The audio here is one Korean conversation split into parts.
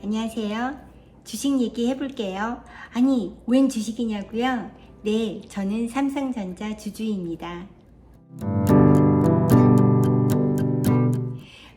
안녕하세요. 주식 얘기 해볼게요. 아니, 웬 주식이냐고요? 네, 저는 삼성전자 주주입니다.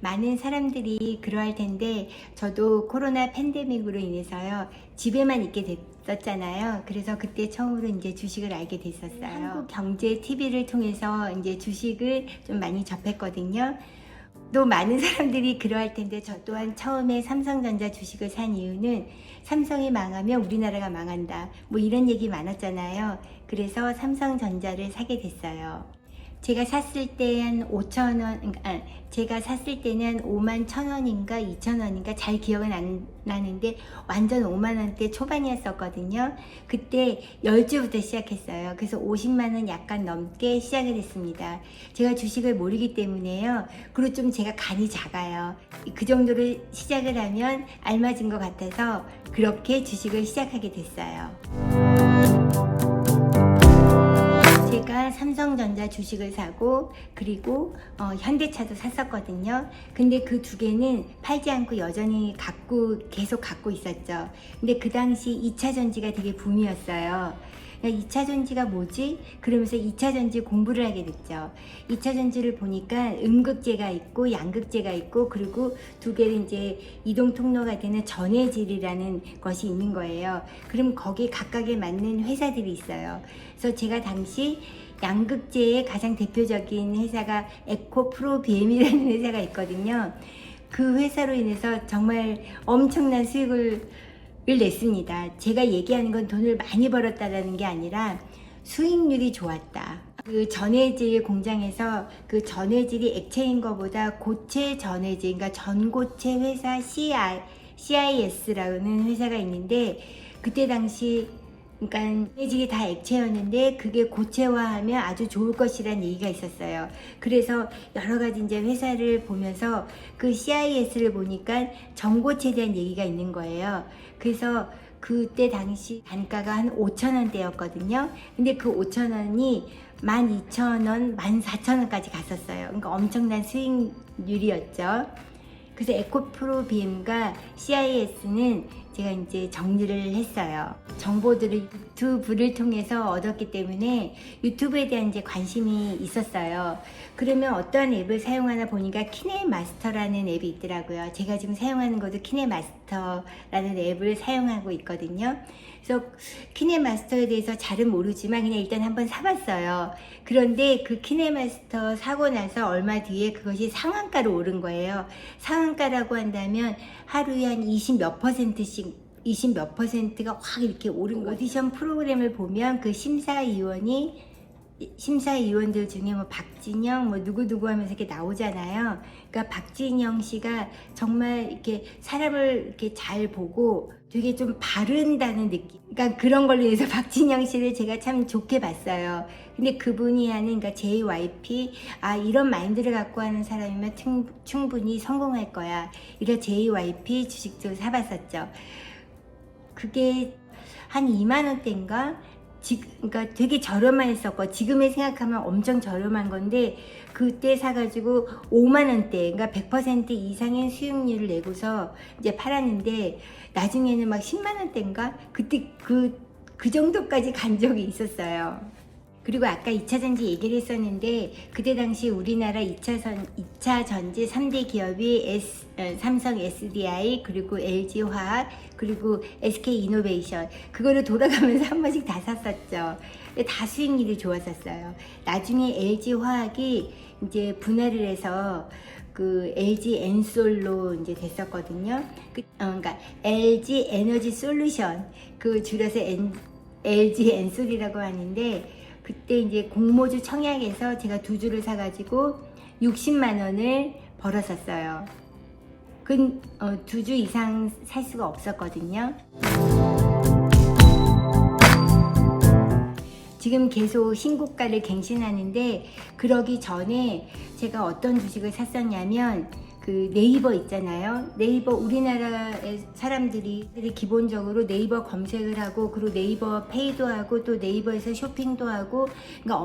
많은 사람들이 그러할 텐데 저도 코로나 팬데믹으로 인해서요 집에만 있게 됐었잖아요. 그래서 그때 처음으로 이제 주식을 알게 됐었어요. 한국 경제 TV를 통해서 이제 주식을 좀 많이 접했거든요. 또 많은 사람들이 그러할 텐데 저 또한 처음에 삼성전자 주식을 산 이유는 삼성이 망하면 우리나라가 망한다 뭐 이런 얘기 많았잖아요. 그래서 삼성전자를 사게 됐어요. 제가 샀을 때 한 5,000원, 제가 샀을 때는 51,000원인가 2,000원인가 잘 기억은 안 나는데 완전 5만원대 초반이었었거든요. 그때 10주부터 시작했어요. 그래서 50만원 약간 넘게 시작을 했습니다. 제가 주식을 모르기 때문에요. 그리고 좀 제가 간이 작아요. 그 정도로 시작을 하면 알맞은 것 같아서 그렇게 주식을 시작하게 됐어요. 제가 삼성전자 주식을 사고 그리고 현대차도 샀었거든요. 근데 그 두 개는 팔지 않고 여전히 계속 갖고 있었죠. 근데 그 당시 2차전지가 되게 붐이었어요. 2차전지가 뭐지? 그러면서 2차전지 공부를 하게 됐죠. 2차전지를 보니까 음극재가 있고 양극재가 있고 그리고 두 개는 이제 이동 통로가 되는 전해질이라는 것이 있는 거예요. 그럼 거기 각각에 맞는 회사들이 있어요. 그래서 제가 당시 양극재의 가장 대표적인 회사가 에코프로비엠이라는 회사가 있거든요. 그 회사로 인해서 정말 엄청난 수익을 냈습니다. 제가 얘기하는 건 돈을 많이 벌었다라는 게 아니라 수익률이 좋았다. 그 전해질 공장에서 그 전해질이 액체인 것보다 고체 전해질, 그러니까 전고체 회사 CIS라는 회사가 있는데 그때 당시 그러니까 전해질이 다 액체였는데 그게 고체화하면 아주 좋을 것이라는 얘기가 있었어요. 그래서 여러 가지 이제 회사를 보면서 그 CIS를 보니까 전고체에 대한 얘기가 있는 거예요. 그래서 그때 당시 단가가 한 5,000원대였거든요. 근데 그 5,000원이 12,000원, 14,000원까지 갔었어요. 그러니까 엄청난 수익률이었죠. 그래서 에코프로비엠과 CIS는 제가 이제 정리를 했어요. 정보들을 유튜브를 통해서 얻었기 때문에 유튜브에 대한 이제 관심이 있었어요. 그러면 어떠한 앱을 사용하나 보니까 키네마스터라는 앱이 있더라고요. 제가 지금 사용하는 것도 키네마스터라는 앱을 사용하고 있거든요. 그래서 키네마스터에 대해서 잘은 모르지만 그냥 일단 한번 사봤어요. 그런데 그 키네마스터 사고 나서 얼마 뒤에 그것이 상한가로 오른 거예요. 상한가라고 한다면 하루에 한 20 몇 퍼센트씩 20 몇 퍼센트가 확 이렇게 오른 거예요. 오디션 프로그램을 보면 그 심사위원들 중에 뭐 박진영 뭐 누구누구 하면서 이렇게 나오잖아요. 그러니까 박진영 씨가 정말 이렇게 사람을 이렇게 잘 보고 되게 좀 바른다는 느낌. 그러니까 그런 걸로 해서 박진영 씨를 제가 참 좋게 봤어요. 근데 그분이 하는 그러니까 JYP 이런 마인드를 갖고 하는 사람이면 충분히 성공할 거야. 이런 JYP 주식도 사봤었죠. 그게 한 2만 원대인가? 그러니까 되게 저렴했었고 지금에 생각하면 엄청 저렴한 건데 그때 사가지고 5만 원대, 그러니까 100% 이상의 수익률을 내고서 이제 팔았는데 나중에는 막 10만 원대인가? 그때 그 정도까지 간 적이 있었어요. 그리고 아까 2차전지 얘기를 했었는데 그때 당시 우리나라 2차전지 3대 기업이 삼성 SDI 그리고 LG화학 그리고 SK이노베이션 그거를 돌아가면서 한 번씩 다 샀었죠. 근데 다 수익률이 좋았었어요. 나중에 LG화학이 이제 분할을 해서 그 LG 엔솔로 이제 됐었거든요. 그러니까 LG 에너지 솔루션 그 줄여서 LG 엔솔이라고 하는데 그때 이제 공모주 청약에서 제가 두 주를 사가지고 60만 원을 벌었었어요. 그 두 주 이상 살 수가 없었거든요. 지금 계속 신고가를 갱신하는데 그러기 전에 제가 어떤 주식을 샀었냐면 그 네이버 있잖아요. 네이버 우리나라의 사람들이 기본적으로 네이버 검색을 하고 그리고 네이버 페이도 하고 또 네이버에서 쇼핑도 하고 그러니까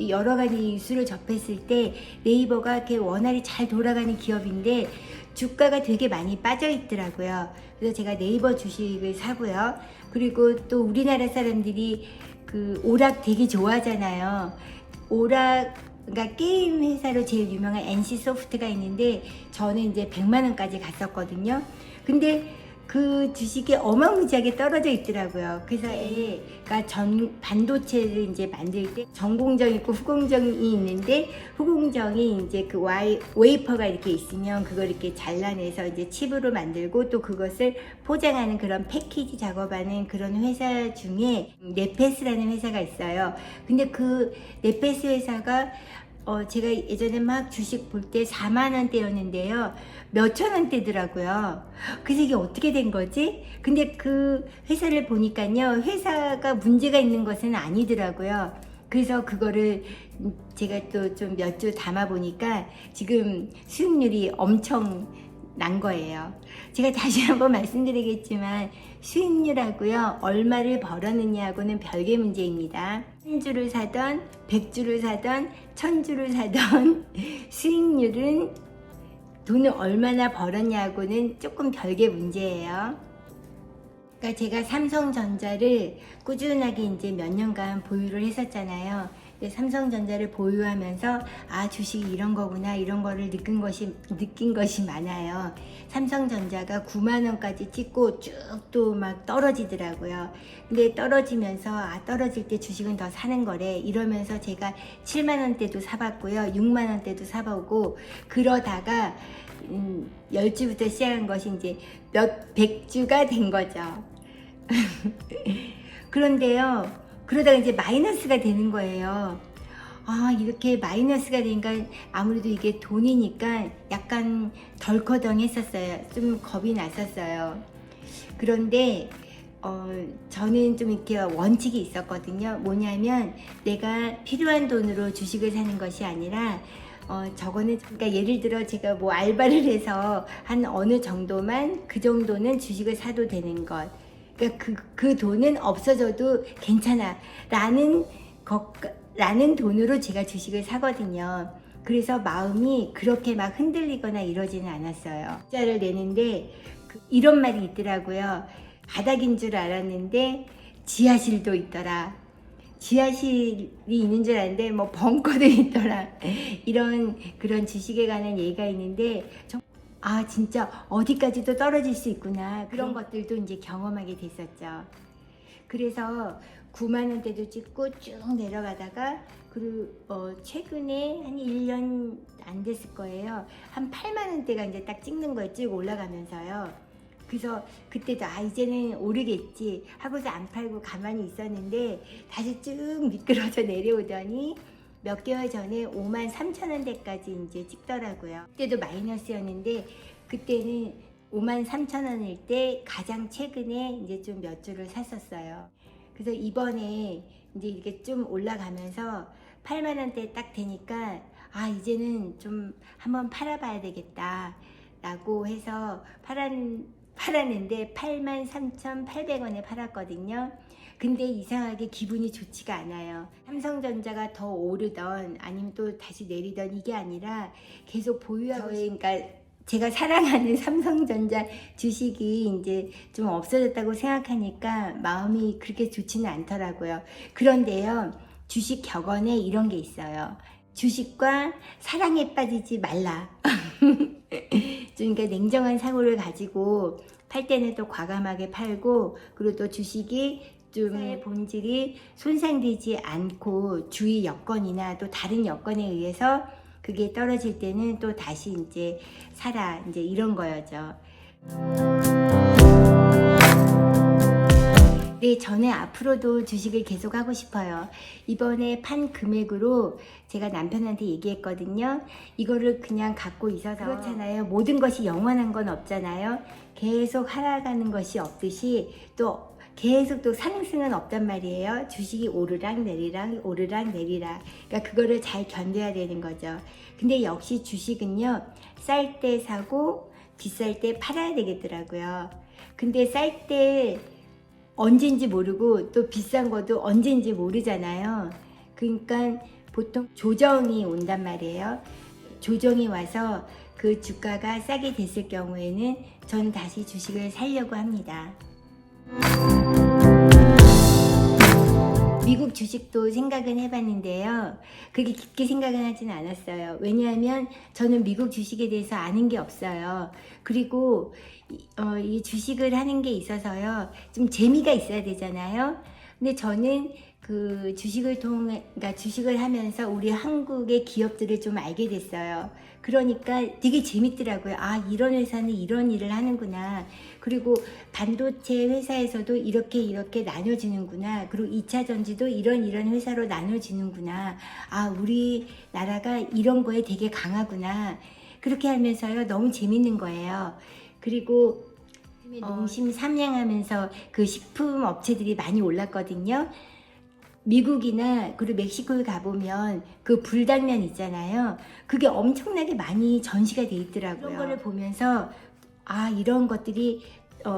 여러 가지 뉴스를 접했을 때 네이버가 이렇게 원활히 잘 돌아가는 기업인데 주가가 되게 많이 빠져 있더라고요. 그래서 제가 네이버 주식을 사고요. 그리고 또 우리나라 사람들이 그 오락 되게 좋아하잖아요. 오락, 그러니까 게임 회사로 제일 유명한 NC 소프트가 있는데 저는 이제 100만 원까지 갔었거든요. 근데 그 주식이 어마무지하게 떨어져 있더라고요. 그래서 애가 반도체를 이제 만들 때 전공정 있고 후공정이 있는데 후공정이 이제 그 웨이퍼가 이렇게 있으면 그걸 이렇게 잘라내서 이제 칩으로 만들고 또 그것을 포장하는 그런 패키지 작업하는 그런 회사 중에 네페스라는 회사가 있어요. 근데 그 네페스 회사가 제가 예전에 막 주식 볼 때 4만 원대였는데요. 몇천 원대더라고요. 그래서 이게 어떻게 된 거지? 근데 그 회사를 보니까요. 회사가 문제가 있는 것은 아니더라고요. 그래서 그거를 제가 또 좀 몇 주 담아 보니까 지금 수익률이 엄청 난 거예요. 제가 다시 한번 말씀드리겠지만 수익률하고요. 얼마를 벌었느냐하고는 별개 문제입니다. 1주를 사던 100주를 사던 1000주를 사던 수익률은 돈을 얼마나 벌었냐고는 조금 별개 문제예요. 그러니까 제가 삼성전자를 꾸준하게 이제 몇 년간 보유를 했었잖아요. 삼성전자를 보유하면서 아, 주식이 이런 거구나, 이런 거를 느낀 것이 많아요. 삼성전자가 9만 원까지 찍고 쭉 또 막 떨어지더라고요. 근데 떨어지면서 아, 떨어질 때 주식은 더 사는 거래 이러면서 제가 7만 원대도 사봤고요. 6만 원대도 사보고 그러다가 10주부터 시작한 것이 이제 몇 100주가 된 거죠. 그런데요. 그러다가 이제 마이너스가 되는 거예요. 아, 이렇게 마이너스가 되니까 아무래도 이게 돈이니까 약간 덜커덩 했었어요. 좀 겁이 났었어요. 그런데 저는 좀 이렇게 원칙이 있었거든요. 뭐냐면 내가 필요한 돈으로 주식을 사는 것이 아니라 저거는 그러니까 예를 들어 제가 뭐 알바를 해서 한 어느 정도만 그 정도는 주식을 사도 되는 것. 그러니까 그 돈은 없어져도 괜찮아 라는 돈으로 제가 주식을 사거든요. 그래서 마음이 그렇게 막 흔들리거나 이러지는 않았어요. 투자를 내는데 이런 말이 있더라고요. 바닥인 줄 알았는데 지하실도 있더라. 지하실이 있는 줄 알았는데 뭐 벙커도 있더라. 이런 그런 주식에 관한 얘기가 있는데 아, 진짜 어디까지도 떨어질 수 있구나. 그런 것들도 이제 경험하게 됐었죠. 그래서 9만 원대도 찍고 쭉 내려가다가 그리고 최근에 한 1년 안 됐을 거예요. 한 8만 원대가 이제 딱 찍는 거예요. 쭉 올라가면서요. 그래서 그때도 아, 이제는 오르겠지 하고서 안 팔고 가만히 있었는데 다시 쭉 미끄러져 내려오더니 몇 개월 전에 5만 3천 원대까지 이제 찍더라고요. 그때도 마이너스였는데 그때는 5만 3천 원일 때 가장 최근에 이제 좀 몇 주를 샀었어요. 그래서 이번에 이제 이렇게 좀 올라가면서 8만 원대 딱 되니까 아, 이제는 좀 한번 팔아봐야 되겠다 라고 해서 팔았는데 8만 3,800원에 팔았거든요. 근데 이상하게 기분이 좋지가 않아요. 삼성전자가 더 오르던 아니면 또 다시 내리던 이게 아니라 계속 보유하고 그러니까 제가 사랑하는 삼성전자 주식이 이제 좀 없어졌다고 생각하니까 마음이 그렇게 좋지는 않더라고요. 그런데요, 주식 격언에 이런 게 있어요. 주식과 사랑에 빠지지 말라. 그러니까 냉정한 사고를 가지고 팔 때는 또 과감하게 팔고 그리고 또 주식이 좀 본질이 손상되지 않고 주위 여건이나 또 다른 여건에 의해서 그게 떨어질 때는 또 다시 이제 사라 이제 이런 거였죠. 네, 저는 앞으로도 주식을 계속 하고 싶어요. 이번에 판 금액으로 제가 남편한테 얘기했거든요. 이거를 그냥 갖고 있어서 그렇잖아요. 모든 것이 영원한 건 없잖아요. 계속 하락하는 것이 없듯이 또 계속 또 상승은 없단 말이에요. 주식이 오르락 내리락 오르락 내리락. 그러니까 그거를 잘 견뎌야 되는 거죠. 근데 역시 주식은요, 쌀 때 사고 비쌀 때 팔아야 되겠더라고요. 근데 쌀 때 언제인지 모르고 또 비싼 것도 언제인지 모르잖아요. 그러니까 보통 조정이 온단 말이에요. 조정이 와서 그 주가가 싸게 됐을 경우에는 전 다시 주식을 사려고 합니다. 미국 주식도 생각은 해봤는데요. 그렇게 깊게 생각은 하진 않았어요. 왜냐하면 저는 미국 주식에 대해서 아는 게 없어요. 그리고 이 주식을 하는 게 있어서요, 좀 재미가 있어야 되잖아요. 근데 저는 그 그러니까 주식을 하면서 우리 한국의 기업들을 좀 알게 됐어요. 그러니까 되게 재밌더라고요. 아, 이런 회사는 이런 일을 하는구나. 그리고 반도체 회사에서도 이렇게 나눠지는구나. 그리고 2차 전지도 이런 회사로 나눠지는구나. 아, 우리나라가 이런 거에 되게 강하구나. 그렇게 하면서요, 너무 재밌는 거예요. 그리고 농심 삼양하면서 그 식품 업체들이 많이 올랐거든요. 미국이나 그리고 멕시코에 가보면 그 불당면 있잖아요. 그게 엄청나게 많이 전시가 돼 있더라고요. 그런 거를 보면서 아, 이런 것들이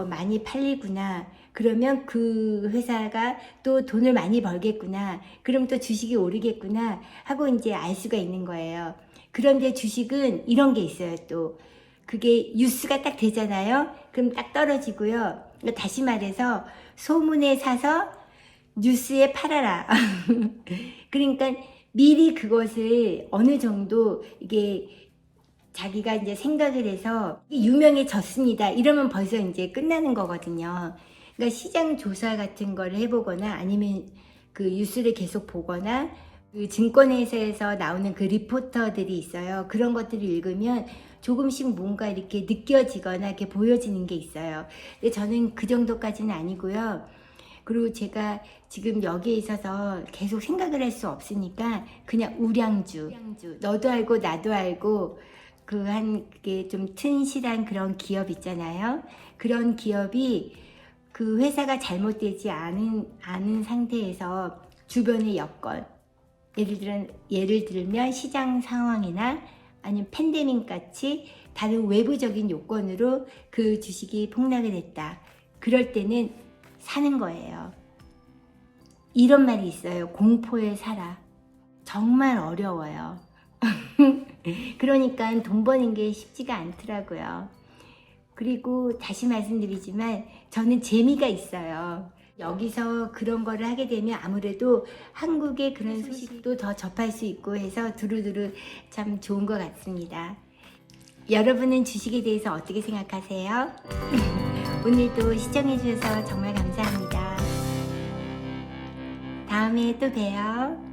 많이 팔리구나. 그러면 그 회사가 또 돈을 많이 벌겠구나. 그럼 또 주식이 오르겠구나 하고 이제 알 수가 있는 거예요. 그런데 주식은 이런 게 있어요. 또 그게 뉴스가 딱 되잖아요. 그럼 딱 떨어지고요. 다시 말해서 소문에 사서 뉴스에 팔아라. 그러니까 미리 그것을 어느 정도 이게 자기가 이제 생각을 해서 유명해졌습니다. 이러면 벌써 이제 끝나는 거거든요. 그러니까 시장 조사 같은 걸 해보거나 아니면 그 뉴스를 계속 보거나 그 증권회사에서 나오는 그 리포터들이 있어요. 그런 것들을 읽으면 조금씩 뭔가 이렇게 느껴지거나 이렇게 보여지는 게 있어요. 근데 저는 그 정도까지는 아니고요. 그리고 제가 지금 여기에 있어서 계속 생각을 할 수 없으니까 그냥 우량주. 너도 알고 나도 알고 그게 좀 튼실한 그런 기업 있잖아요. 그런 기업이 그 회사가 잘못되지 않은 상태에서 주변의 여건, 예를 들면 시장 상황이나 아니면 팬데믹 같이 다른 외부적인 요건으로 그 주식이 폭락을 했다. 그럴 때는 사는 거예요. 이런 말이 있어요. 공포에 살아. 정말 어려워요. 그러니까 돈 버는 게 쉽지가 않더라고요. 그리고 다시 말씀드리지만 저는 재미가 있어요. 여기서 그런 거를 하게 되면 아무래도 한국의 그런 소식도 더 접할 수 있고 해서 두루두루 참 좋은 것 같습니다. 여러분은 주식에 대해서 어떻게 생각하세요? 오늘도 시청해 주셔서 정말 감사합니다. 다음에 또 봬요.